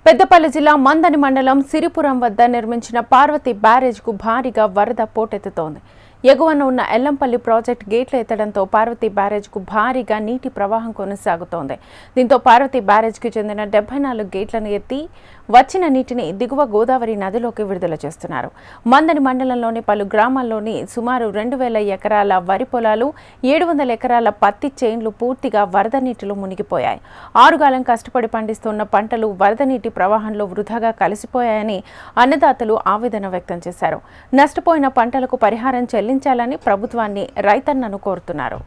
పెద్దపల్లి జిల్లా మందని మండలం సిరిపురం వద్ద నిర్మించిన పార్వతి బ్యారేజ్కు భారీగా వరద పోటెత్తుతోంది. ఎగువన ఉన్న ఎల్లంపల్లి ప్రాజెక్ట్ గేట్లు ఎత్తడంతో పార్వతి బ్యారేజ్కు భారీగా నీటి ప్రవాహం కొనసాగుతోంది. దీంతో పార్వతి బ్యారేజ్కి చెందిన 74 గేట్లను ఎత్తి వచ్చిన నీటిని దిగువ గోదావరి నదిలోకి విడుదల చేస్తున్నారు. మందని మండలంలోని పలు గ్రామాల్లోని సుమారు 2000 ఎకరాల వరి పొలాలు, 700 ఎకరాల పత్తి చేన్లు పూర్తిగా వరద నీటిలో మునిగిపోయాయి. ఆరుగాలం కష్టపడి పండిస్తున్న పంటలు వరద నీటి ప్రవాహంలో వృధాగా కలిసిపోయాయని అన్నదాతలు ఆవేదన వ్యక్తం చేశారు. నష్టపోయిన పంటలకు పరిహారం చెల్లించాలని ప్రభుత్వాన్ని రైతన్నను కోరుతున్నారు.